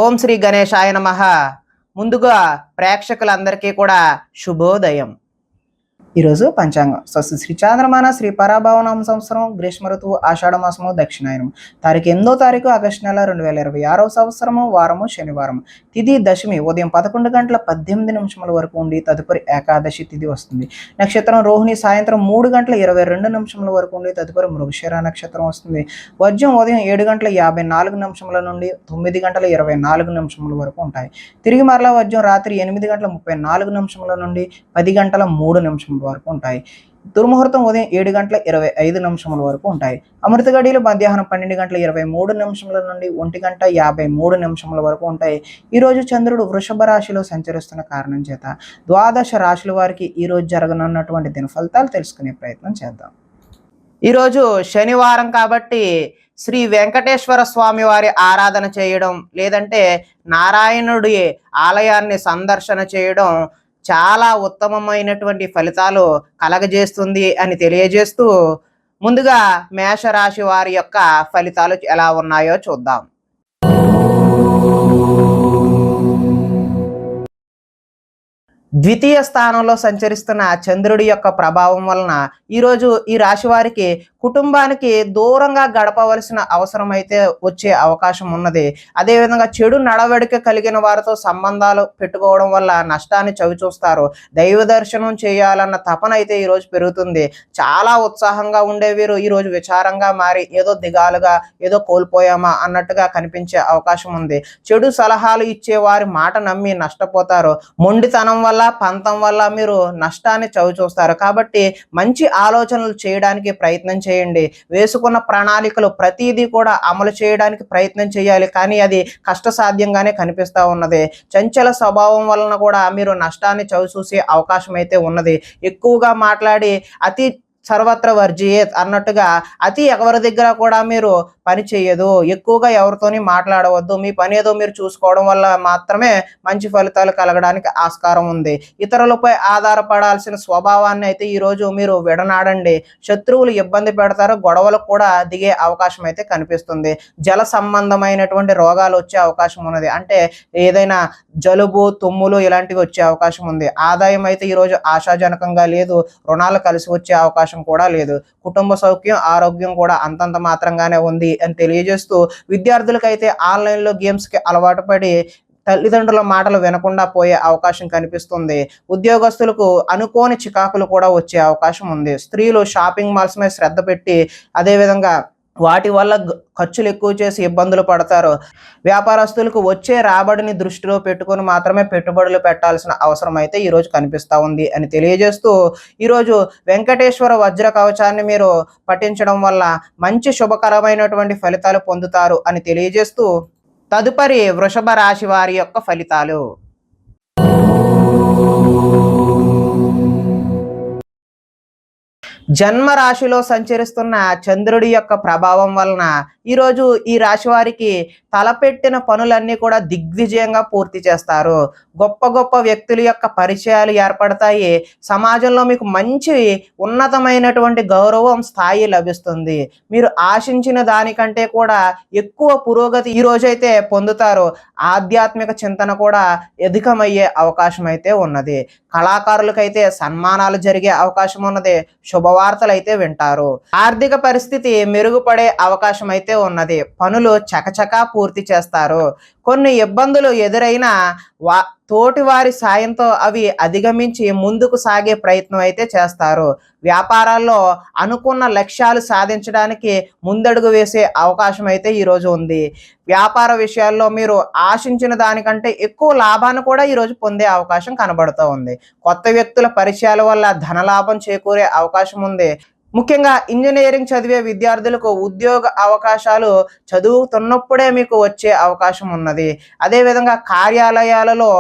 ఓం శ్రీ గణేశాయ నమః. ముందుగా ప్రేక్షకులందరికీ కూడా శుభోదయం. ఈరోజు పంచాంగం స్వస్తి శ్రీ చాంద్రమాన శ్రీ పరాభవనామ సంవత్సరం గ్రీష్మ ఋతువు ఆషాఢ మాసము దక్షిణాయనం తారీఖు 8వ తారీఖు ఆగస్టు నెల 2026వ సంవత్సరము వారము శనివారం. తిథి దశమి ఉదయం 11 గంటల 18 నిమిషముల వరకు ఉండి తదుపరి ఏకాదశి తిథి వస్తుంది. నక్షత్రం రోహిణి సాయంత్రం 3 గంటల 22 నిమిషముల వరకు ఉండి తదుపరి మృగశిర నక్షత్రం వస్తుంది. వర్జం ఉదయం 7 గంటల 54 నిమిషముల నుండి 9 గంటల 24 నిమిషముల వరకు ఉంటాయి. తిరిగి మరలా వర్జం రాత్రి 8 గంటల 34 నిమిషముల నుండి 10 గంటల 3 నిమిషముల వరకు ఉంటాయి. దుర్ముహూర్తం ఉదయం 7 గంటల 25 నిమిషముల వరకు ఉంటాయి. అమృత గడియలు మధ్యాహ్నం 12 గంటల 23 నిమిషముల నుండి 1 గంట 53 నిమిషముల వరకు ఉంటాయి. ఈరోజు చంద్రుడు వృషభ రాశిలో సంచరిస్తున్న కారణం చేత ద్వాదశ రాశుల వారికి ఈరోజు జరగనున్నటువంటి దిన ఫలితాలు తెలుసుకునే ప్రయత్నం చేద్దాం. ఈరోజు శనివారం కాబట్టి శ్రీ వెంకటేశ్వర స్వామి వారి ఆరాధన చేయడం, లేదంటే నారాయణుడి ఆలయాన్ని సందర్శన చేయడం చాలా ఉత్తమమైనటువంటి ఫలితాలు కలగజేస్తుంది అని తెలియజేస్తూ, ముందుగా మేషరాశి వారి యొక్క ఫలితాలు ఎలా ఉన్నాయో చూద్దాం. ద్వితీయ స్థానంలో సంచరిస్తున్న చంద్రుడి యొక్క ప్రభావం వలన ఈరోజు ఈ రాశి వారికి కుటుంబానికి దూరంగా గడపవలసిన అవసరం అయితే వచ్చే అవకాశం ఉన్నది. అదేవిధంగా చెడు నడవడిక కలిగిన వారితో సంబంధాలు పెట్టుకోవడం వల్ల నష్టాన్ని చవిచూస్తారు. దైవ దర్శనం చేయాలన్న తపన అయితే ఈరోజు పెరుగుతుంది. చాలా ఉత్సాహంగా ఉండే వీరు ఈరోజు విచారంగా మారి ఏదో దిగాలుగా ఏదో కోల్పోయామా అన్నట్టుగా కనిపించే అవకాశం ఉంది. చెడు సలహాలు ఇచ్చే వారి మాట నమ్మి నష్టపోతారు. మొండితనం వల్ల పంతం వల్ల మీరు నష్టాన్ని చవిచూస్తారు. కాబట్టి మంచి ఆలోచనలు చేయడానికి ప్రయత్నం చేయండి. వేసుకున్న ప్రణాళికలు ప్రతిదీ కూడా అమలు చేయడానికి ప్రయత్నం చేయాలి, కానీ అది కష్టసాధ్యంగానే కనిపిస్తూ ఉన్నది. చంచల స్వభావం వలన కూడా మీరు నష్టాన్ని చవిచూసే అవకాశం అయితే ఉన్నది. ఎక్కువగా మాట్లాడి అతి సర్వత్ర వర్జియేత్ అన్నట్టుగా అతి ఎవరి దగ్గర కూడా మీరు పని చేయదు. ఎక్కువగా ఎవరితోని మాట్లాడవద్దు. మీ పని ఏదో మీరు చూసుకోవడం వల్ల మాత్రమే మంచి ఫలితాలు కలగడానికి ఆస్కారం ఉంది. ఇతరులపై ఆధారపడాల్సిన స్వభావాన్ని అయితే ఈరోజు మీరు విడనాడండి. శత్రువులు ఇబ్బంది పెడతారు. గొడవలకు కూడా దిగే అవకాశం అయితే కనిపిస్తుంది. జల సంబంధమైనటువంటి రోగాలు వచ్చే అవకాశం ఉన్నది. అంటే ఏదైనా జలుబు తుమ్ములు ఇలాంటివి వచ్చే అవకాశం ఉంది. ఆదాయం అయితే ఈరోజు ఆశాజనకంగా లేదు. రుణాలు కలిసి వచ్చే అవకాశం కూడా లేదు. కుటుంబ సౌఖ్యం ఆరోగ్యం కూడా అంతంత మాత్రంగానే ఉంది అని తెలియజేస్తూ, విద్యార్థులకైతే ఆన్లైన్లో గేమ్స్కి అలవాటు పడి తల్లిదండ్రుల మాటలు వినకుండా పోయే అవకాశం కనిపిస్తుంది. ఉద్యోగస్తులకు అనుకోని చికాకులు కూడా వచ్చే అవకాశం ఉంది. స్త్రీలు షాపింగ్ మాల్స్ మీద శ్రద్ధ పెట్టి అదేవిధంగా వాటి వల్ల ఖర్చులు ఎక్కువ చేసి ఇబ్బందులు పడతారు. వ్యాపారస్తులకు వచ్చే రాబడిని దృష్టిలో పెట్టుకొని మాత్రమే పెట్టుబడులు పెట్టాల్సిన అవసరం అయితే ఈరోజు కనిపిస్తూ ఉంది అని తెలియజేస్తూ, ఈరోజు వెంకటేశ్వర వజ్ర కవచాన్ని మీరు పఠించడం వల్ల మంచి శుభకరమైనటువంటి ఫలితాలు పొందుతారు అని తెలియజేస్తూ, తదుపరి వృషభ రాశి వారి యొక్క ఫలితాలు. జన్మ రాశిలో సంచరిస్తున్న చంద్రుడి యొక్క ప్రభావం వలన ఈరోజు ఈ రాశి వారికి తలపెట్టిన పనులన్నీ కూడా దిగ్విజయంగా పూర్తి చేస్తారు. గొప్ప గొప్ప వ్యక్తుల యొక్క పరిచయాలు ఏర్పడతాయి. సమాజంలో మీకు మంచి ఉన్నతమైనటువంటి గౌరవం స్థాయి లభిస్తుంది. మీరు ఆశించిన దానికంటే కూడా ఎక్కువ పురోగతి ఈ రోజైతే పొందుతారు. ఆధ్యాత్మిక చింతన కూడా అధికమయ్యే అవకాశం అయితే ఉన్నది. కళాకారులకైతే సన్మానాలు జరిగే అవకాశం ఉన్నది. శుభవార్తలు అయితే వింటారు. ఆర్థిక పరిస్థితి మెరుగుపడే అవకాశం అయితే ఉన్నది. పనులు చకచకా పూర్తి చేస్తారు. కొన్ని ఇబ్బందులు ఎదురైనా తోటి వారి సాయంతో అవి అధిగమించి ముందుకు సాగే ప్రయత్నం అయితే చేస్తారు. వ్యాపారాల్లో అనుకున్న లక్ష్యాలు సాధించడానికి ముందడుగు వేసే అవకాశం అయితే ఈరోజు ఉంది. వ్యాపార విషయాల్లో మీరు ఆశించిన దానికంటే ఎక్కువ లాభాన్ని కూడా ఈరోజు పొందే అవకాశం కనబడుతూ ఉంది. కొత్త వ్యక్తుల పరిచయాల వల్ల ధనలాభం చేకూరే అవకాశం ఉంది. ముఖ్యంగా ఇంజనీరింగ్ చదివే విద్యార్థులకు ఉద్యోగ అవకాశాలు చదువుతున్నప్పుడే మీకు వచ్చే అవకాశం ఉన్నది. అదేవిధంగా కార్యాలయాలలో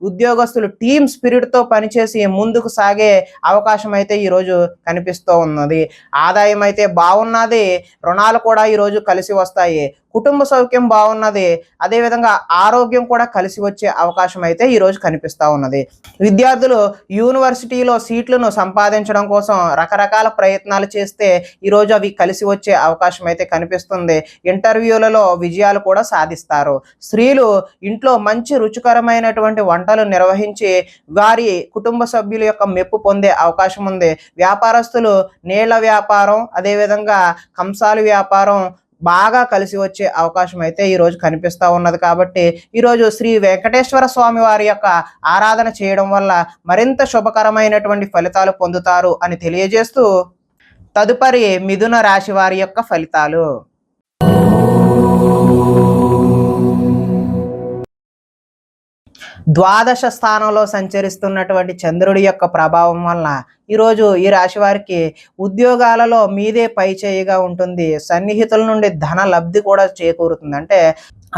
ఉద్యోగస్తులు టీమ్ స్పిరిట్తో పనిచేసి ముందుకు సాగే అవకాశం అయితే ఈరోజు కనిపిస్తూ ఉన్నది. ఆదాయం అయితే బాగున్నది. రుణాలు కూడా ఈరోజు కలిసి వస్తాయి. కుటుంబ సౌఖ్యం బాగున్నది. అదేవిధంగా ఆరోగ్యం కూడా కలిసి వచ్చే అవకాశం అయితే ఈరోజు కనిపిస్తూ ఉన్నది. విద్యార్థులు యూనివర్సిటీలో సీట్లను సంపాదించడం కోసం రకరకాల ప్రయత్నాలు ప్రయత్నాలు చేస్తే ఈరోజు అవి కలిసి వచ్చే అవకాశం అయితే కనిపిస్తుంది. ఇంటర్వ్యూలలో విజయాలు కూడా సాధిస్తారు. స్త్రీలు ఇంట్లో మంచి రుచికరమైనటువంటి వంటలు నిర్వహించి వారి కుటుంబ సభ్యుల యొక్క మెప్పు పొందే అవకాశం ఉంది. వ్యాపారస్తులు నీళ్ల వ్యాపారం, అదేవిధంగా కంసాలి వ్యాపారం బాగా కలిసి వచ్చే అవకాశం అయితే ఈరోజు కనిపిస్తూ ఉన్నది. కాబట్టి ఈరోజు శ్రీ వెంకటేశ్వర స్వామి వారి యొక్క ఆరాధన చేయడం వల్ల మరింత శుభకరమైనటువంటి ఫలితాలు పొందుతారు అని తెలియజేస్తూ, తదుపరి మిథున రాశి వారి యొక్క ఫలితాలు. ద్వాదశ స్థానంలో సంచరిస్తున్నటువంటి చంద్రుడి యొక్క ప్రభావం వలన ఈరోజు ఈ రాశి వారికి ఉద్యోగాలలో మీదే పై చేయిగా ఉంటుంది. సన్నిహితుల నుండి ధన లబ్ధి కూడా చేకూరుతుంది. అంటే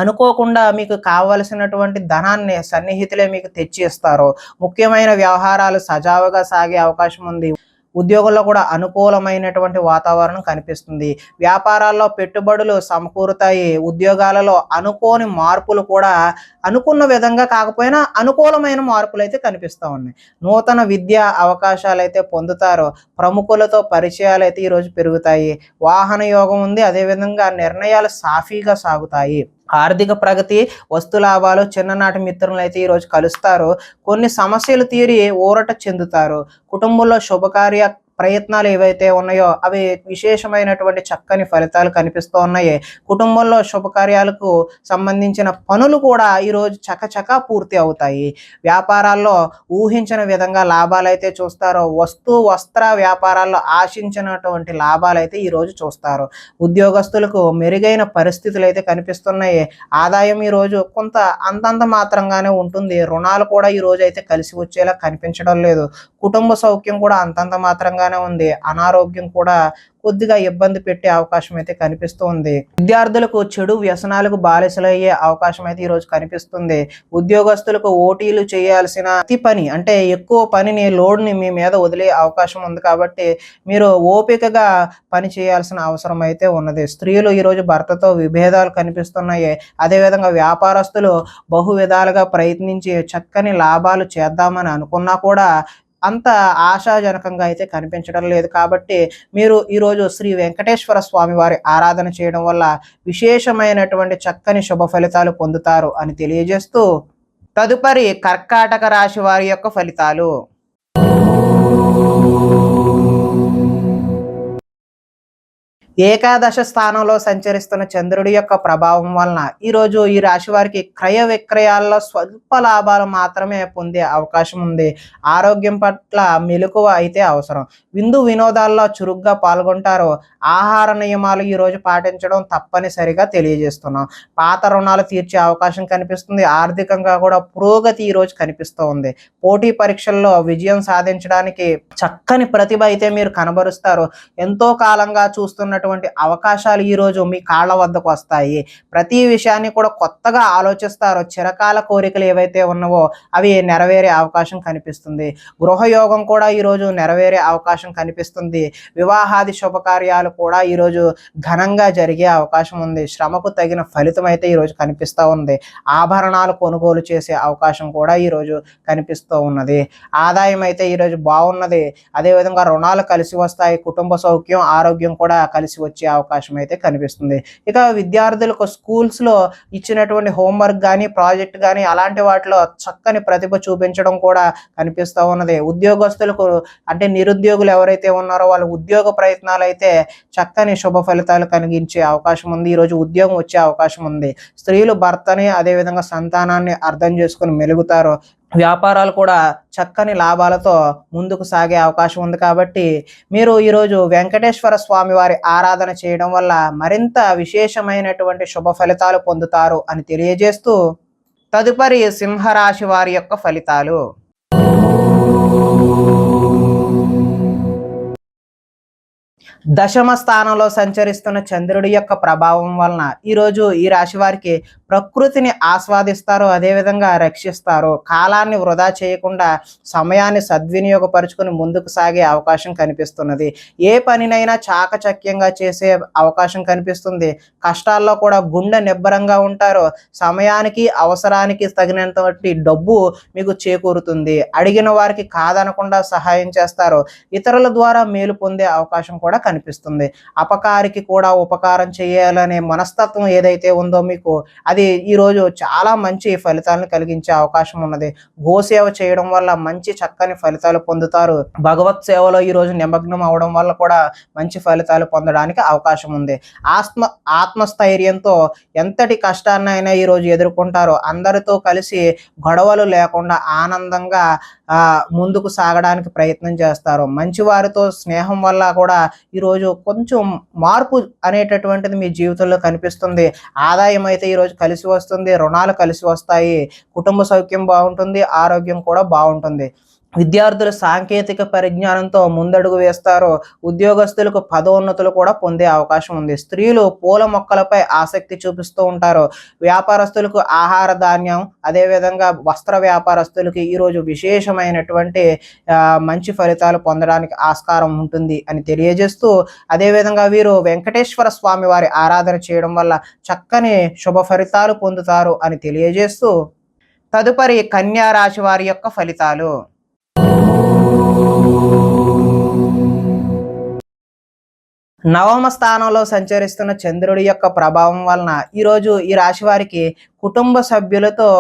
అనుకోకుండా మీకు కావలసినటువంటి ధనాన్ని సన్నిహితులే మీకు తెచ్చి ఇస్తారు. ముఖ్యమైన వ్యవహారాలు సజావుగా సాగే అవకాశం ఉంది. ఉద్యోగంలో కూడా అనుకూలమైనటువంటి వాతావరణం కనిపిస్తుంది. వ్యాపారాల్లో పెట్టుబడులు సమకూరుతాయి. ఉద్యోగాలలో అనుకోని మార్పులు కూడా అనుకున్న విధంగా కాకపోయినా అనుకూలమైన మార్పులు అయితే కనిపిస్తూ ఉన్నాయి. నూతన విద్యా అవకాశాలు అయితే పొందుతారు. ప్రముఖులతో పరిచయాలు అయితే ఈరోజు పెరుగుతాయి. వాహన యోగం ఉంది. అదేవిధంగా నిర్ణయాలు సాఫీగా సాగుతాయి. ఆర్థిక ప్రగతి, వస్తు లాభాలు, చిన్ననాటి మిత్రులను అయితే ఈరోజు కలుస్తారు. కొన్ని సమస్యలు తీరి ఊరట చెందుతారు. కుటుంబంలో శుభకార్య ప్రయత్నాలు ఏవైతే ఉన్నాయో అవి విశేషమైనటువంటి చక్కని ఫలితాలు కనిపిస్తూ ఉన్నాయి. కుటుంబంలో శుభకార్యాలకు సంబంధించిన పనులు కూడా ఈరోజు చకచకా పూర్తి అవుతాయి. వ్యాపారాల్లో ఊహించిన విధంగా లాభాలు అయితే చూస్తారు. వస్త్ర వ్యాపారాల్లో ఆశించినటువంటి లాభాలు అయితే ఈరోజు చూస్తారు. ఉద్యోగస్తులకు మెరుగైన పరిస్థితులు అయితే కనిపిస్తున్నాయి. ఆదాయం ఈరోజు కొంత అంతంత మాత్రంగానే ఉంటుంది. రుణాలు కూడా ఈరోజు అయితే కలిసి వచ్చేలా కనిపించడం లేదు. కుటుంబ సౌఖ్యం కూడా అంతంత మాత్రంగానే ఉంది. అనారోగ్యం కూడా కొద్దిగా ఇబ్బంది పెట్టే అవకాశం అయితే కనిపిస్తూ ఉంది. విద్యార్థులకు చెడు వ్యసనాలకు బానిసలయ్యే అవకాశం అయితే ఈరోజు కనిపిస్తుంది. ఉద్యోగస్తులకు ఓటీలు చేయాల్సిన పని అంటే ఎక్కువ పనిని లోడ్ని మీ మీద వదిలే అవకాశం ఉంది. కాబట్టి మీరు ఓపికగా పని చేయాల్సిన అవసరం అయితే ఉన్నది. స్త్రీలు ఈరోజు భర్తతో విభేదాలు కనిపిస్తున్నాయి. అదేవిధంగా వ్యాపారస్తులు బహు విధాలుగా ప్రయత్నించి చక్కని లాభాలు చేద్దామని అనుకున్నా కూడా అంత ఆశాజనకంగా అయితే కనిపించడం లేదు. కాబట్టి మీరు ఈరోజు శ్రీ వెంకటేశ్వర స్వామి వారి ఆరాధన చేయడం వల్ల విశేషమైనటువంటి చక్కని శుభ ఫలితాలు పొందుతారు అని తెలియజేస్తూ, తదుపరి కర్కాటక రాశి వారి యొక్క ఫలితాలు. ఏకాదశ స్థానంలో సంచరిస్తున్న చంద్రుడి యొక్క ప్రభావం వలన ఈరోజు ఈ రాశి వారికి క్రయ విక్రయాల్లో స్వల్ప లాభాలు మాత్రమే పొందే అవకాశం ఉంది. ఆరోగ్యం పట్ల మెలకువ అయితే అవసరం. విందు వినోదాల్లో చురుగ్గా పాల్గొంటారు. ఆహార నియమాలు ఈరోజు పాటించడం తప్పనిసరిగా తెలియజేస్తున్నాం. పాత రుణాలు తీర్చే అవకాశం కనిపిస్తుంది. ఆర్థికంగా కూడా పురోగతి ఈరోజు కనిపిస్తూ ఉంది. పోటీ పరీక్షల్లో విజయం సాధించడానికి చక్కని ప్రతిభ అయితే మీరు కనబరుస్తారు. ఎంతో కాలంగా చూస్తున్నటువంటి అవకాశాలు ఈరోజు మీ కాళ్ళ వద్దకు వస్తాయి. ప్రతి విషయాన్ని కూడా కొత్తగా ఆలోచిస్తారు. చిరకాల కోరికలు ఏవైతే ఉన్నావో అవి నెరవేరే అవకాశం కనిపిస్తుంది. గృహయోగం కూడా ఈరోజు నెరవేరే అవకాశం కనిపిస్తుంది. వివాహాది శుభకార్యాలు కూడా ఈరోజు ఘనంగా జరిగే అవకాశం ఉంది. శ్రమకు తగిన ఫలితం అయితే ఈరోజు కనిపిస్తూ ఉంది. ఆభరణాలు కొనుగోలు చేసే అవకాశం కూడా ఈరోజు కనిపిస్తూ ఉన్నది. ఆదాయం అయితే ఈరోజు బాగున్నది. అదేవిధంగా రుణాలు కలిసి వస్తాయి. కుటుంబ సౌఖ్యం, ఆరోగ్యం కూడా కలిసి వచ్చే అవకాశం అయితే కనిపిస్తుంది. ఇక విద్యార్థులకు స్కూల్స్లో ఇచ్చినటువంటి హోంవర్క్ కానీ ప్రాజెక్ట్ కానీ అలాంటి వాటిలో చక్కని ప్రతిభ చూపించడం కూడా కనిపిస్తూ ఉన్నది. ఉద్యోగస్తులకు అంటే నిరుద్యోగులు ఎవరైతే ఉన్నారో వాళ్ళ ఉద్యోగ ప్రయత్నాలు అయితే చక్కని శుభ ఫలితాలు కలిగించే అవకాశం ఉంది. ఈరోజు ఉద్యోగం వచ్చే అవకాశం ఉంది. స్త్రీలు భర్తని అదేవిధంగా సంతానాన్ని అర్థం చేసుకుని మెలుగుతారు. వ్యాపారాలు కూడా చక్కని లాభాలతో ముందుకు సాగే అవకాశం ఉంది. కాబట్టి మీరు ఈరోజు వెంకటేశ్వర స్వామి వారి ఆరాధన చేయడం వల్ల మరింత విశేషమైనటువంటి శుభ ఫలితాలు పొందుతారు అని తెలియజేస్తూ, తదుపరి సింహరాశి వారి యొక్క ఫలితాలు. దశమ స్థానంలో సంచరిస్తున్న చంద్రుడి యొక్క ప్రభావం వలన ఈరోజు ఈ రాశి వారికి ప్రకృతిని ఆస్వాదిస్తారు. అదేవిధంగా రక్షిస్తారు. కాలాన్ని వృధా చేయకుండా సమయాన్ని సద్వినియోగపరుచుకొని ముందుకు సాగే అవకాశం కనిపిస్తున్నది. ఏ పనినైనా చాకచక్యంగా చేసే అవకాశం కనిపిస్తుంది. కష్టాల్లో కూడా గుండె నిబ్బరంగా ఉంటారు. సమయానికి అవసరానికి తగినంతటి డబ్బు మీకు చేకూరుతుంది. అడిగిన వారికి కాదనకుండా సహాయం చేస్తారు. ఇతరుల ద్వారా మేలు పొందే అవకాశం కూడా కూడా కనిపిస్తుంది. అపకారికి కూడా ఉపకారం చేయాలనే మనస్తత్వం ఏదైతే ఉందో మీకు, అది ఈరోజు చాలా మంచి ఫలితాలను కలిగించే అవకాశం ఉన్నది. గోసేవ చేయడం వల్ల మంచి చక్కని ఫలితాలు పొందుతారు. భగవత్ సేవలో ఈరోజు నిమగ్నం అవడం వల్ల కూడా మంచి ఫలితాలు పొందడానికి అవకాశం ఉంది. ఆత్మస్థైర్యంతో ఎంతటి కష్టాన్నైనా ఈరోజు ఎదుర్కొంటారు. అందరితో కలిసి గొడవలు లేకుండా ఆనందంగా ముందుకు సాగడానికి ప్రయత్నం చేస్తారు. మంచి వారితో స్నేహం వల్ల కూడా ఈరోజు కొంచెం మార్పు అనేటటువంటిది మీ జీవితంలో కనిపిస్తుంది. ఆదాయం అయితే ఈరోజు కలిసి వస్తుంది, రుణాలు కలిసి వస్తాయి, కుటుంబ సౌఖ్యం బాగుంటుంది, ఆరోగ్యం కూడా బాగుంటుంది. విద్యార్థులు సాంకేతిక పరిజ్ఞానంతో ముందడుగు వేస్తారు. ఉద్యోగస్తులకు పదోన్నతులు కూడా పొందే అవకాశం ఉంది. స్త్రీలు పూల మొక్కలపై ఆసక్తి చూపిస్తూ ఉంటారు. వ్యాపారస్తులకు ఆహార ధాన్యం, అదేవిధంగా వస్త్ర వ్యాపారస్తులకి ఈరోజు విశేషమైనటువంటి మంచి ఫలితాలు పొందడానికి ఆస్కారం ఉంటుంది అని తెలియజేస్తూ, అదేవిధంగా వీరు వెంకటేశ్వర స్వామి వారి ఆరాధన చేయడం వల్ల చక్కని శుభ ఫలితాలు పొందుతారు అని తెలియజేస్తూ, తదుపరి కన్యా రాశి వారి యొక్క ఫలితాలు. నవమ స్థానంలో సంచరిస్తున్న చంద్రుడి యొక్క ప్రభావం వలన ఈరోజు ఈ రాశి వారికి కుటుంబ సభ్యులతో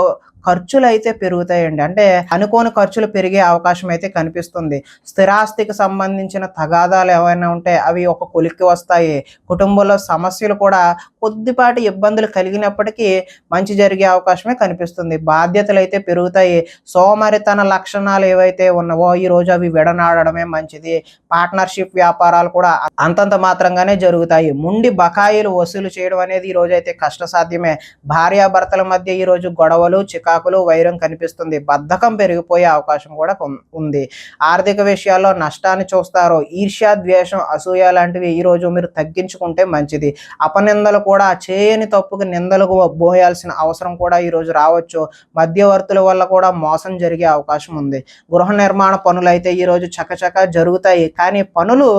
ఖర్చులు అయితే పెరుగుతాయండి. అంటే అనుకోని ఖర్చులు పెరిగే అవకాశం అయితే కనిపిస్తుంది. స్థిరాస్తికి సంబంధించిన తగాదాలు ఏమైనా ఉంటే అవి ఒక కొలిక్కి వస్తాయి. కుటుంబంలో సమస్యలు కూడా కొద్దిపాటి ఇబ్బందులు కలిగినప్పటికీ మంచి జరిగే అవకాశమే కనిపిస్తుంది. బాధ్యతలు అయితే పెరుగుతాయి. సోమరితన లక్షణాలు ఏవైతే ఉన్నావో ఈరోజు అవి విడనాడడమే మంచిది. పార్ట్నర్షిప్ వ్యాపారాలు కూడా అంతంత మాత్రంగానే జరుగుతాయి. ముండి బకాయిలు వసూలు చేయడం అనేది ఈరోజు అయితే కష్టసాధ్యమే. భార్యాభర్తల మధ్య ఈరోజు గొడవలు, చికాకులు, వైరం కనిపిస్తుంది. బద్ధకం పెరిగిపోయే అవకాశం కూడా ఉంది. ఆర్థిక విషయాల్లో నష్టాన్ని చూస్తారు. ఈర్ష్య, ద్వేషం, అసూయ లాంటివి ఈరోజు మీరు తగ్గించుకుంటే మంచిది. అపనిందలు కూడా, చేయని తప్పుకు నిందలకు పోయాల్సిన అవసరం కూడా ఈరోజు రావచ్చు. మధ్యవర్తుల వల్ల కూడా మోసం జరిగే అవకాశం ఉంది. గృహ నిర్మాణ పనులు అయితే ఈరోజు చకచకా జరుగుతాయి. కానీ పనులు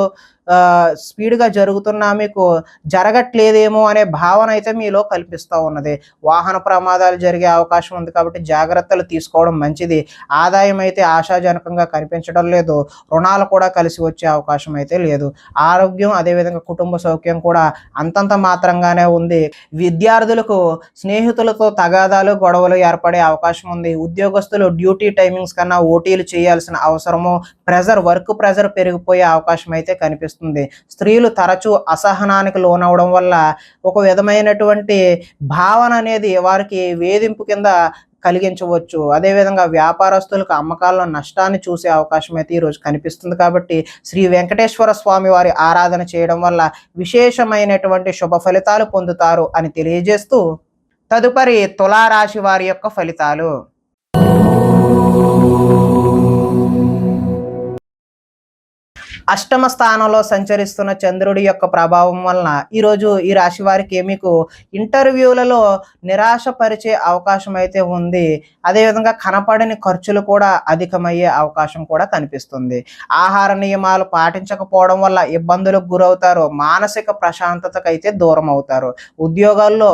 స్పీడ్గా జరుగుతున్నా మీకు జరగట్లేదేమో అనే భావన అయితే మీలో కల్పిస్తూ ఉన్నది. వాహన ప్రమాదాలు జరిగే అవకాశం ఉంది కాబట్టి జాగ్రత్తలు తీసుకోవడం మంచిది. ఆదాయం అయితే ఆశాజనకంగా కనిపించడం లేదు. రుణాలు కూడా కలిసి వచ్చే అవకాశం అయితే లేదు. ఆరోగ్యం, అదేవిధంగా కుటుంబ సౌఖ్యం కూడా అంతంత మాత్రంగానే ఉంది. విద్యార్థులకు స్నేహితులతో తగాదాలు, గొడవలు ఏర్పడే అవకాశం ఉంది. ఉద్యోగస్తులు డ్యూటీ టైమింగ్స్ కన్నా ఓటీలు చేయాల్సిన అవసరము, వర్క్ ప్రెజర్ పెరిగిపోయే అవకాశం అయితే కనిపిస్తుంది. స్త్రీలు తరచూ అసహనానికి లోనవడం వల్ల ఒక విధమైనటువంటి భావన అనేది వారికి వేధింపు కింద కలిగించవచ్చు. అదేవిధంగా వ్యాపారస్తులకు అమ్మకాల్లో నష్టాన్ని చూసే అవకాశం అయితే ఈరోజు కనిపిస్తుంది. కాబట్టి శ్రీ వెంకటేశ్వర స్వామి వారి ఆరాధన చేయడం వల్ల విశేషమైనటువంటి శుభ ఫలితాలు పొందుతారు అని తెలియజేస్తూ, తదుపరి తులారాశి వారి యొక్క ఫలితాలు. అష్టమ స్థానంలో సంచరిస్తున్న చంద్రుడి యొక్క ప్రభావం వలన ఈరోజు ఈ రాశి వారికి మీకు ఇంటర్వ్యూలలో నిరాశపరిచే అవకాశం అయితే ఉంది. అదేవిధంగా కనపడని ఖర్చులు కూడా అధికమయ్యే అవకాశం కూడా కనిపిస్తుంది. ఆహార నియమాలు పాటించకపోవడం వల్ల ఇబ్బందులకు గురవుతారు. మానసిక ప్రశాంతతకైతే దూరం అవుతారు. ఉద్యోగాల్లో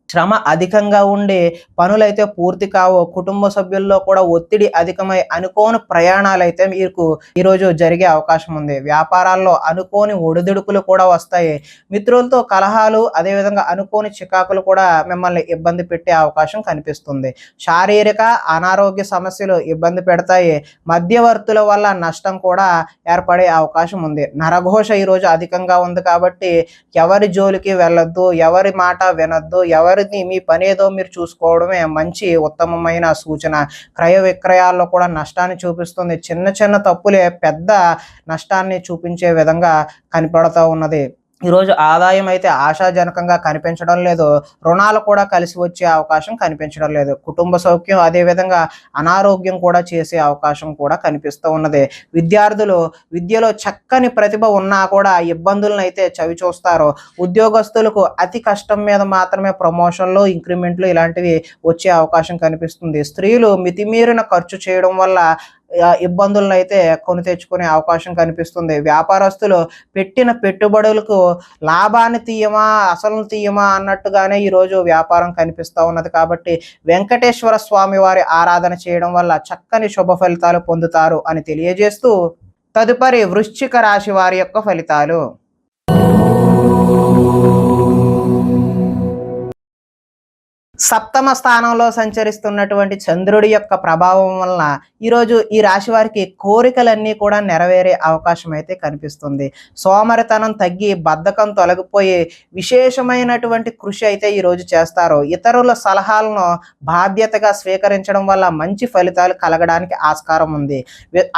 శ్రమ అధికంగా ఉండి పనులైతే పూర్తి కావు. కుటుంబ సభ్యుల్లో కూడా ఒత్తిడి అధికమై అనుకోని ప్రయాణాలైతే మీకు ఈరోజు జరిగే అవకాశం ఉంది. వ్యాపారాల్లో అనుకోని ఒడిదుడుకులు కూడా వస్తాయి. మిత్రులతో కలహాలు, అదేవిధంగా అనుకోని చికాకులు కూడా మిమ్మల్ని ఇబ్బంది పెట్టే అవకాశం కనిపిస్తుంది. శారీరక అనారోగ్య సమస్యలు ఇబ్బంది పెడతాయి. మధ్యవర్తుల వల్ల నష్టం కూడా ఏర్పడే అవకాశం ఉంది. నరఘోష ఈరోజు అధికంగా ఉంది కాబట్టి ఎవరి జోలికి వెళ్ళొద్దు, ఎవరి మాట వినొద్దు, మీ పనేదో మీరు చూసుకోవడమే మంచి ఉత్తమమైన సూచన. క్రయ విక్రయాల్లో కూడా నష్టాన్ని చూపిస్తుంది. చిన్న చిన్న తప్పులే పెద్ద నష్టాన్ని చూపించే విధంగా కనపడుతూ ఉన్నది. ఈరోజు ఆదాయం అయితే ఆశాజనకంగా కనిపించడం లేదు. రుణాలు కూడా కలిసి వచ్చే అవకాశం కనిపించడం లేదు. కుటుంబ సౌఖ్యం, అదేవిధంగా అనారోగ్యం కూడా చేసే అవకాశం కూడా కనిపిస్తూ ఉన్నది. విద్యార్థులు విద్యలో చక్కని ప్రతిభ ఉన్నా కూడా ఇబ్బందులను అయితే చవి చూస్తారు. ఉద్యోగస్తులకు అతి కష్టం మీద మాత్రమే ప్రమోషన్లు, ఇంక్రిమెంట్లు ఇలాంటివి వచ్చే అవకాశం కనిపిస్తుంది. స్త్రీలు మితిమీరిన ఖర్చు చేయడం వల్ల ఇబ్బందులను అయితే కొని తెచ్చుకునే అవకాశం కనిపిస్తుంది. వ్యాపారస్తులు పెట్టిన పెట్టుబడులకు లాభాన్ని తీయమా అసలు తీయమా అన్నట్టుగానే ఈరోజు వ్యాపారం కనిపిస్తూ ఉన్నది. కాబట్టి వెంకటేశ్వర స్వామి వారి ఆరాధన చేయడం వల్ల చక్కని శుభ ఫలితాలు పొందుతారు అని తెలియజేస్తూ, తదుపరి వృశ్చిక రాశి వారి యొక్క ఫలితాలు. సప్తమ స్థానంలో సంచరిస్తున్నటువంటి చంద్రుడి యొక్క ప్రభావం వలన ఈరోజు ఈ రాశి వారికి కోరికలన్నీ కూడా నెరవేరే అవకాశం అయితే కనిపిస్తుంది. సోమరితనం తగ్గి బద్ధకం తొలగిపోయి విశేషమైనటువంటి కృషి అయితే ఈరోజు చేస్తారు. ఇతరుల సలహాలను బాధ్యతగా స్వీకరించడం వల్ల మంచి ఫలితాలు కలగడానికి ఆస్కారం ఉంది.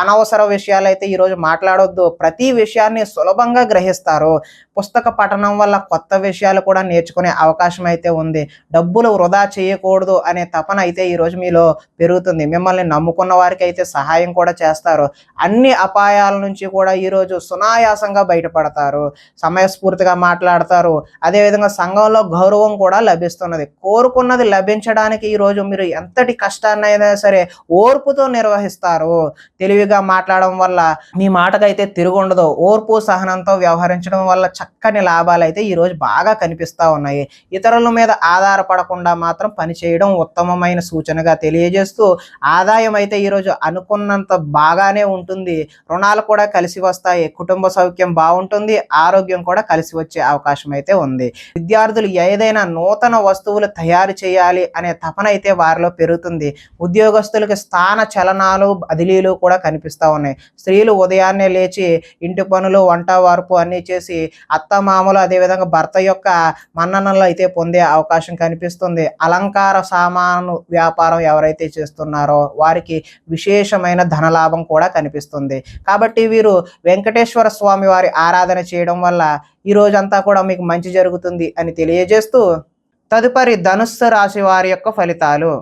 అనవసర విషయాలు అయితే ఈరోజు మాట్లాడొద్దు. ప్రతి విషయాన్ని సులభంగా గ్రహిస్తారు. పుస్తక పఠనం వల్ల కొత్త విషయాలు కూడా నేర్చుకునే అవకాశం అయితే ఉంది. డబ్బులు వృధా చేయకూడదు అనే తపన అయితే ఈరోజు మీలో పెరుగుతుంది. మిమ్మల్ని నమ్ముకున్న వారికి అయితే సహాయం కూడా చేస్తారు. అన్ని అపాయాల నుంచి కూడా ఈరోజు సునాయాసంగా బయటపడతారు. సమయస్ఫూర్తిగా మాట్లాడతారు. అదేవిధంగా సంఘంలో గౌరవం కూడా లభిస్తున్నది. కోరుకున్నది లభించడానికి ఈరోజు మీరు ఎంతటి కష్టాన్నైనా సరే ఓర్పుతో నిర్వహిస్తారు. తెలివిగా మాట్లాడడం వల్ల మీ మాటకైతే తిరుగుండదు. ఓర్పు సహనంతో వ్యవహరించడం వల్ల చక్కని లాభాలు అయితే ఈరోజు బాగా కనిపిస్తూ ఉన్నాయి. ఇతరుల మీద ఆధారపడకుండా మాత్రం పనిచేయడం ఉత్తమమైన సూచనగా తెలియజేస్తూ, ఆదాయం అయితే ఈరోజు అనుకున్నంత బాగానే ఉంటుంది. రుణాలు కూడా కలిసి వస్తాయి. కుటుంబ సౌఖ్యం బాగుంటుంది. ఆరోగ్యం కూడా కలిసి వచ్చే అవకాశం అయితే ఉంది. విద్యార్థులు ఏదైనా నూతన వస్తువులు తయారు చేయాలి అనే తపన అయితే వారిలో పెరుగుతుంది. ఉద్యోగస్తులకు స్థాన చలనాలు బదిలీలు కూడా కనిపిస్తూ ఉన్నాయి. స్త్రీలు ఉదయాన్నే లేచి ఇంటి పనులు వంట వార్పు అన్నీ చేసి అత్తమామలు అదేవిధంగా భర్త యొక్క మన్ననలు అయితే పొందే అవకాశం కనిపిస్తుంది. అలంకార సామాను వ్యాపారం ఎవరైతే చేస్తున్నారో వారికి విశేషమైన ధనలాభం కూడా కనిపిస్తుంది. కాబట్టి వీరు వెంకటేశ్వర స్వామి వారి ఆరాధన చేయడం వల్ల ఈ రోజంతా కూడా మీకు మంచి జరుగుతుంది అని తెలియజేస్తూ, తదుపరి ధనుస్సు రాశి వారి యొక్క ఫలితాలు.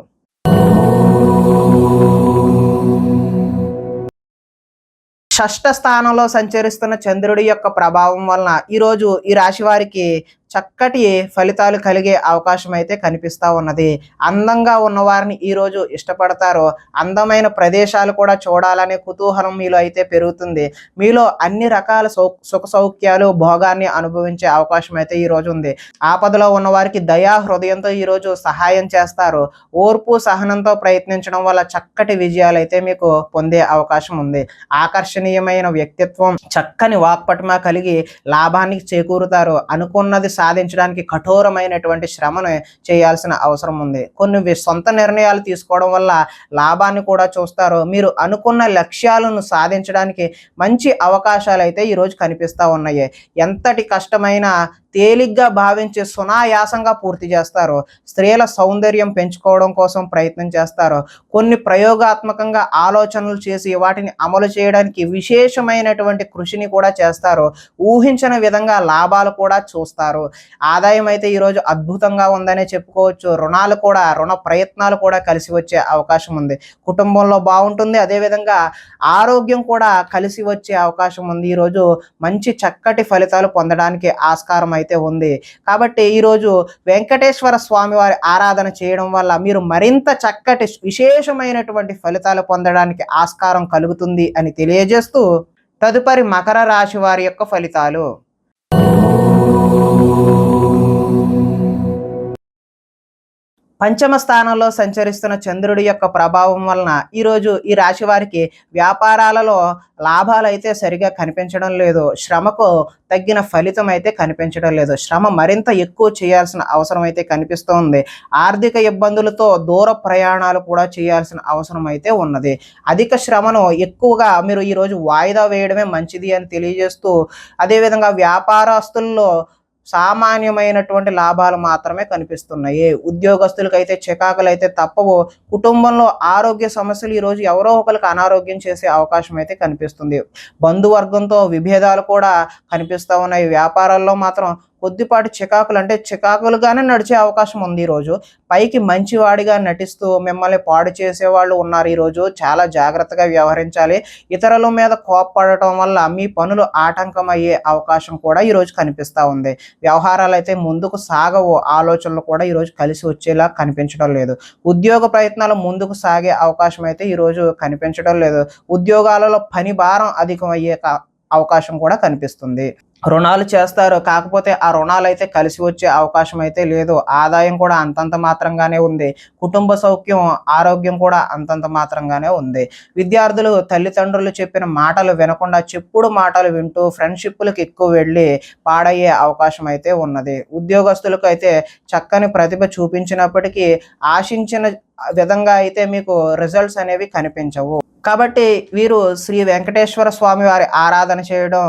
షష్ఠ స్థానంలో సంచరిస్తున్న చంద్రుడి యొక్క ప్రభావం వలన ఈరోజు ఈ రాశి వారికి చక్కటి ఫలితాలు కలిగే అవకాశం అయితే కనిపిస్తూ ఉన్నది. అందంగా ఉన్నవారిని ఈరోజు ఇష్టపడతారు. అందమైన ప్రదేశాలు కూడా చూడాలనే కుతూహలం మీలో అయితే పెరుగుతుంది. మీలో అన్ని రకాల సుఖ సౌఖ్యాలు భోగాన్ని అనుభవించే అవకాశం అయితే ఈరోజు ఉంది. ఆపదలో ఉన్నవారికి దయా హృదయంతో ఈరోజు సహాయం చేస్తారు. ఓర్పు సహనంతో ప్రయత్నించడం వల్ల చక్కటి విజయాలు అయితే మీకు పొందే అవకాశం ఉంది. ఆకర్షణీయమైన వ్యక్తిత్వం, చక్కని వాక్పటిమ కలిగి లాభానికి చేకూరుతారు. అనుకున్నది సాధించడానికి కఠోరమైనటువంటి శ్రమను చేయాల్సిన అవసరం ఉంది. కొన్ని సొంత నిర్ణయాలు తీసుకోవడం వల్ల లాభాన్ని కూడా చూస్తారు. మీరు అనుకున్న లక్ష్యాలను సాధించడానికి మంచి అవకాశాలు అయితే ఈరోజు కనిపిస్తూ ఉన్నాయి. ఎంతటి కష్టమైనా తేలిగ్గా భావించి సునాయాసంగా పూర్తి చేస్తారు. స్త్రీల సౌందర్యం పెంచుకోవడం కోసం ప్రయత్నం చేస్తారు. కొన్ని ప్రయోగాత్మకంగా ఆలోచనలు చేసి వాటిని అమలు చేయడానికి విశేషమైనటువంటి కృషిని కూడా చేస్తారు. ఊహించని విధంగా లాభాలు కూడా చూస్తారు. ఆదాయం అయితే ఈరోజు అద్భుతంగా ఉందనే చెప్పుకోవచ్చు. రుణ ప్రయత్నాలు కూడా కలిసి వచ్చే అవకాశం ఉంది. కుటుంబంలో బాగుంటుంది. అదేవిధంగా ఆరోగ్యం కూడా కలిసి వచ్చే అవకాశం ఉంది. ఈరోజు మంచి చక్కటి ఫలితాలు పొందడానికి ఆస్కారం అయితే ఉంది. కాబట్టి ఈరోజు వెంకటేశ్వర స్వామి వారి ఆరాధన చేయడం వల్ల మీరు మరింత చక్కటి విశేషమైనటువంటి ఫలితాలు పొందడానికి ఆస్కారం కలుగుతుంది అని తెలియజేస్తూ, తదుపరి మకర రాశి వారి యొక్క ఫలితాలు. పంచమ స్థానంలో సంచరిస్తున్న చంద్రుడి యొక్క ప్రభావం వలన ఈరోజు ఈ రాశి వారికి వ్యాపారాలలో లాభాలు అయితే సరిగా కనిపించడం లేదు. శ్రమకు తగ్గిన ఫలితం అయితే కనిపించడం లేదు. శ్రమ మరింత ఎక్కువ చేయాల్సిన అవసరం అయితే కనిపిస్తోంది. ఆర్థిక ఇబ్బందులతో దూర ప్రయాణాలు కూడా చేయాల్సిన అవసరం అయితే ఉన్నది. అధిక శ్రమను ఎక్కువగా మీరు ఈరోజు వాయిదా వేయడమే మంచిది అని తెలియజేస్తూ, అదేవిధంగా వ్యాపారస్తుల్లో సామాన్యమైనటువంటి లాభాలు మాత్రమే కనిపిస్తున్నాయి. ఉద్యోగస్తులకు అయితే చికాకులు అయితే తప్పవు. కుటుంబంలో ఆరోగ్య సమస్యలు ఈరోజు ఎవరో ఒకరికి అనారోగ్యం చేసే అవకాశం అయితే కనిపిస్తుంది. బంధువర్గంతో విభేదాలు కూడా కనిపిస్తూ ఉన్నాయి. వ్యాపారాల్లో మాత్రం కొద్దిపాటి చికాకులు అంటే చికాకులుగానే నడిచే అవకాశం ఉంది. ఈరోజు పైకి మంచివాడిగా నటిస్తూ మిమ్మల్ని పాడు చేసేవాళ్ళు ఉన్నారు. ఈరోజు చాలా జాగ్రత్తగా వ్యవహరించాలి. ఇతరుల మీద కోప్పడటం వల్ల మీ పనులు ఆటంకం అయ్యే అవకాశం కూడా ఈరోజు కనిపిస్తూ ఉంది. వ్యవహారాలు అయితే ముందుకు సాగవు. ఆలోచనలు కూడా ఈరోజు కలిసి వచ్చేలా కనిపించడం లేదు. ఉద్యోగ ప్రయత్నాలు ముందుకు సాగే అవకాశం అయితే ఈరోజు కనిపించడం లేదు. ఉద్యోగాలలో పని భారం అధికమయ్యే అవకాశం కూడా కనిపిస్తుంది. రుణాలు చేస్తారు, కాకపోతే ఆ రుణాలు అయితే కలిసి వచ్చే అవకాశం అయితే లేదు. ఆదాయం కూడా అంతంత మాత్రంగానే ఉంది. కుటుంబ సౌఖ్యం, ఆరోగ్యం కూడా అంతంత మాత్రంగానే ఉంది. విద్యార్థులు తల్లిదండ్రులు చెప్పిన మాటలు వినకుండా చెప్పుడు మాటలు వింటూ ఫ్రెండ్షిప్లకు ఎక్కువ వెళ్ళి పాడయ్యే అవకాశం అయితే ఉన్నది. ఉద్యోగస్తులకు అయితే చక్కని ప్రతిభ చూపించినప్పటికీ ఆశించిన విధంగా అయితే మీకు రిజల్ట్స్ అనేవి కనిపించవు. కాబట్టి వీరు శ్రీ వెంకటేశ్వర స్వామి వారి ఆరాధన చేయడం,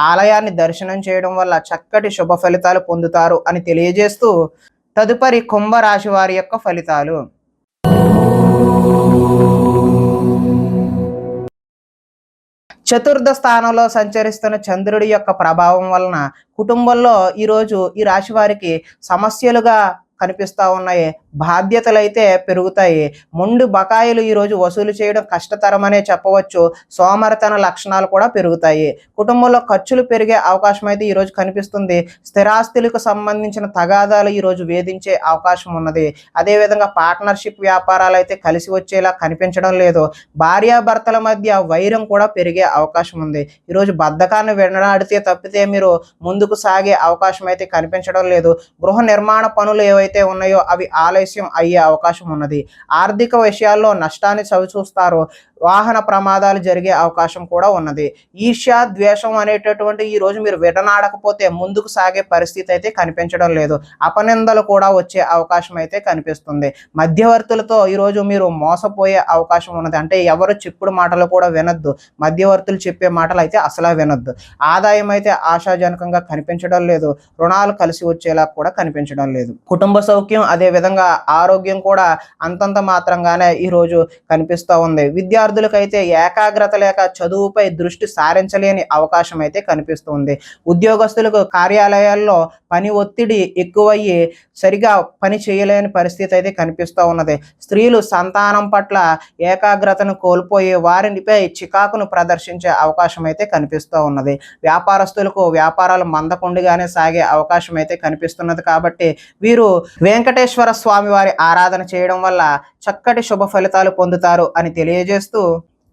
ఆలయాన్ని దర్శనం చేయడం వల్ల చక్కటి శుభ ఫలితాలు పొందుతారు అని తెలియజేస్తూ, తదుపరి కుంభరాశి వారి యొక్క ఫలితాలు. చతుర్థ స్థానంలో సంచరిస్తున్న చంద్రుడి యొక్క ప్రభావం వలన కుటుంబంలో ఈరోజు ఈ రాశి వారికి సమస్యలుగా కనిపిస్తూ ఉన్నాయి. బాధ్యతలు అయితే పెరుగుతాయి. మొండు బకాయిలు ఈరోజు వసూలు చేయడం కష్టతరమనే చెప్పవచ్చు. సోమరితన లక్షణాలు కూడా పెరుగుతాయి. కుటుంబంలో ఖర్చులు పెరిగే అవకాశం అయితే ఈరోజు కనిపిస్తుంది. స్థిరాస్తులకు సంబంధించిన తగాదాలు ఈరోజు వేధించే అవకాశం ఉన్నది. అదేవిధంగా పార్ట్నర్షిప్ వ్యాపారాలు అయితే కలిసి వచ్చేలా కనిపించడం లేదు. భార్యాభర్తల మధ్య వైరం కూడా పెరిగే అవకాశం ఉంది. ఈరోజు బద్ధకాన్ని వెనలాడితే తప్పితే మీరు ముందుకు సాగే అవకాశం అయితే కనిపించడం లేదు. గృహ నిర్మాణ పనులు ఏవైతే ఉన్నాయో అవి ఆలస్యం అయ్యే అవకాశం ఉన్నది. ఆర్థిక విషయాల్లో నష్టాన్ని చవిచూస్తారు. వాహన ప్రమాదాలు జరిగే అవకాశం కూడా ఉన్నది. ఈర్ష్య, ద్వేషం అనేటటువంటి ఈ రోజు మీరు విడనాడకపోతే ముందుకు సాగే పరిస్థితి అయితే కనిపించడం లేదు. అపనిందలు కూడా వచ్చే అవకాశం అయితే కనిపిస్తుంది. మధ్యవర్తులతో ఈరోజు మీరు మోసపోయే అవకాశం ఉన్నది. అంటే ఎవరు చెప్పుడు మాటలు కూడా వినొద్దు. మధ్యవర్తులు చెప్పే మాటలు అయితే అసలు వినొద్దు. ఆదాయం అయితే ఆశాజనకంగా కనిపించడం లేదు. రుణాలు కలిసి వచ్చేలా కూడా కనిపించడం లేదు. కుటుంబ సౌఖ్యం, అదే విధంగా ఆరోగ్యం కూడా అంతంత మాత్రంగానే ఈరోజు కనిపిస్తూ ఉంది. విద్యార్థులకైతే ఏకాగ్రత లేక చదువుపై దృష్టి సారించలేని అవకాశం అయితే కనిపిస్తుంది. ఉద్యోగస్తులకు కార్యాలయాల్లో పని ఒత్తిడి ఎక్కువయ్యి సరిగా పని చేయలేని పరిస్థితి అయితే కనిపిస్తూ ఉన్నది. స్త్రీలు సంతానం పట్ల ఏకాగ్రతను కోల్పోయి వారిపై చికాకును ప్రదర్శించే అవకాశం అయితే కనిపిస్తూ ఉన్నది. వ్యాపారస్తులకు వ్యాపారాలు మందకొండిగానే సాగే అవకాశం అయితే కనిపిస్తున్నది. కాబట్టి వీరు వెంకటేశ్వర స్వామి వారి ఆరాధన చేయడం వల్ల చక్కటి శుభ ఫలితాలు పొందుతారు అని తెలియజేస్తూ,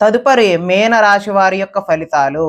తదుపరి మీన రాశి వారి యొక్క ఫలితాలు.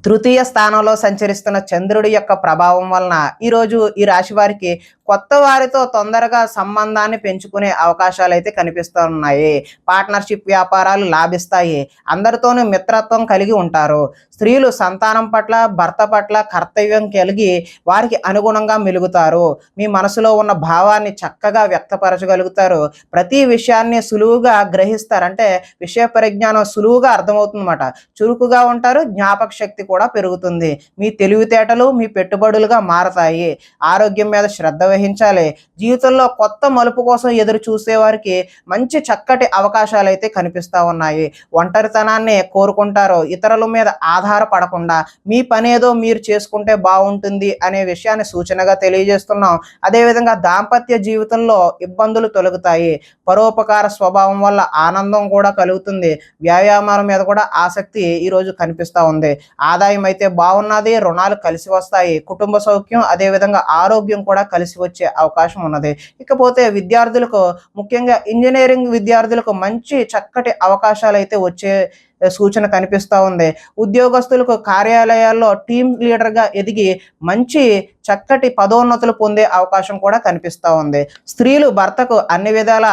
తృతీయ స్థానంలో సంచరిస్తున్న చంద్రుడి యొక్క ప్రభావం వలన ఈరోజు ఈ రాశి వారికి కొత్త వారితో తొందరగా సంబంధాన్ని పెంచుకునే అవకాశాలు అయితే కనిపిస్తూ ఉన్నాయి. పార్ట్నర్షిప్ వ్యాపారాలు లాభిస్తాయి. అందరితోనూ మిత్రత్వం కలిగి ఉంటారు. స్త్రీలు సంతానం పట్ల, భర్త పట్ల కర్తవ్యం కలిగి వారికి అనుగుణంగా మెలుగుతారు. మీ మనసులో ఉన్న భావాన్ని చక్కగా వ్యక్తపరచగలుగుతారు. ప్రతి విషయాన్ని సులువుగా గ్రహిస్తారు. అంటే విషయ పరిజ్ఞానం సులువుగా అర్థమవుతుందన్నమాట. చురుకుగా ఉంటారు. జ్ఞాపక శక్తి కూడా పెరుగుతుంది. మీ తెలివితేటలు మీ పెట్టుబడులుగా మారతాయి. ఆరోగ్యం మీద శ్రద్ధ వహించాలి. జీవితంలో కొత్త మలుపు కోసం ఎదురు చూసే వారికి మంచి చక్కటి అవకాశాలు అయితే కనిపిస్తూ ఉన్నాయి. ఒంటరితనాన్ని కోరుకుంటారు. ఇతరుల మీద ఆధారపడకుండా మీ పని ఏదో మీరు చేసుకుంటే బాగుంటుంది అనే విషయాన్ని సూచనగా తెలియజేస్తున్నాం. అదేవిధంగా దాంపత్య జీవితంలో ఇబ్బందులు తొలగుతాయి. పరోపకార స్వభావం వల్ల ఆనందం కూడా కలుగుతుంది. వ్యాయామాల మీద కూడా ఆసక్తి ఈరోజు కనిపిస్తూ ఉంది. ఆదాయం అయితే బాగున్నది. రుణాలు కలిసి వస్తాయి. కుటుంబ సౌఖ్యం, అదేవిధంగా ఆరోగ్యం కూడా కలిసి వచ్చే అవకాశం ఉన్నది. ఇకపోతే విద్యార్థులకు, ముఖ్యంగా ఇంజనీరింగ్ విద్యార్థులకు మంచి చక్కటి అవకాశాలు అయితే వచ్చే సూచన కనిపిస్తూ ఉంది. ఉద్యోగస్తులకు కార్యాలయాల్లో టీమ్ లీడర్గా ఎదిగి మంచి చక్కటి పదోన్నతులు పొందే అవకాశం కూడా కనిపిస్తూ ఉంది. స్త్రీలు భర్తకు అన్ని విధాల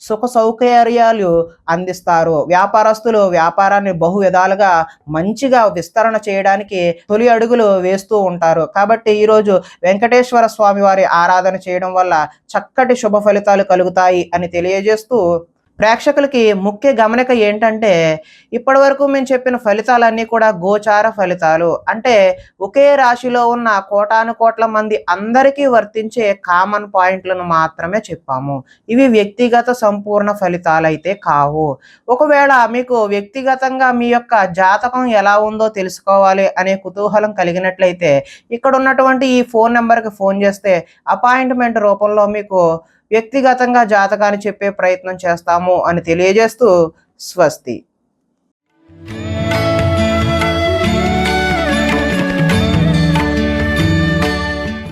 సుఖ సౌకర్యాలు అందిస్తారు. వ్యాపారస్తులు వ్యాపారాన్ని బహు విధాలుగా మంచిగా విస్తరణ చేయడానికి తొలి అడుగులు వేస్తూ ఉంటారు. కాబట్టి ఈరోజు వెంకటేశ్వర స్వామి వారి ఆరాధన చేయడం వల్ల చక్కటి శుభ ఫలితాలు కలుగుతాయి అని తెలియజేస్తూ, ప్రేక్షకులకి ముఖ్య గమనిక ఏంటంటే, ఇప్పటి వరకు మేము చెప్పిన ఫలితాలన్నీ కూడా గోచార ఫలితాలు. అంటే ఒకే రాశిలో ఉన్న కోటాను కోట్ల మంది అందరికీ వర్తించే కామన్ పాయింట్లను మాత్రమే చెప్పాము. ఇవి వ్యక్తిగత సంపూర్ణ ఫలితాలు అయితే కావు. ఒకవేళ మీకు వ్యక్తిగతంగా మీ యొక్క జాతకం ఎలా ఉందో తెలుసుకోవాలి అనే కుతూహలం కలిగినట్లయితే ఇక్కడ ఉన్నటువంటి ఈ ఫోన్ నెంబర్కి ఫోన్ చేస్తే అపాయింట్మెంట్ రూపంలో మీకు వ్యక్తిగతంగా జాతకాన్ని చెప్పే ప్రయత్నం చేస్తాము అని తెలియజేస్తూ, స్వస్తి.